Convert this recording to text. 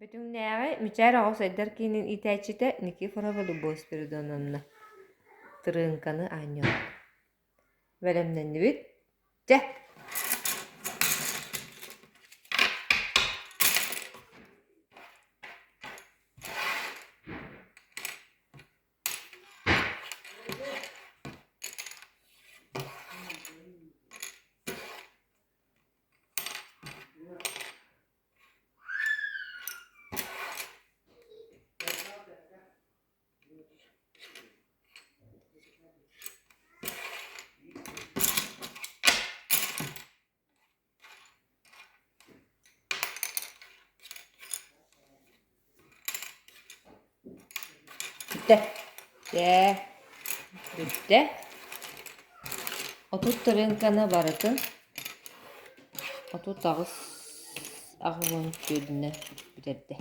Bütün neye müçer ağız eder kinin itaçite Nikifora Любовь Спиридоновна. Tırınkanı anyo. Velemden bit. Ce. Bitti. De. Bitti. Otut tırınkanı baratın. Otut ağız ağız gödüne bitirdi.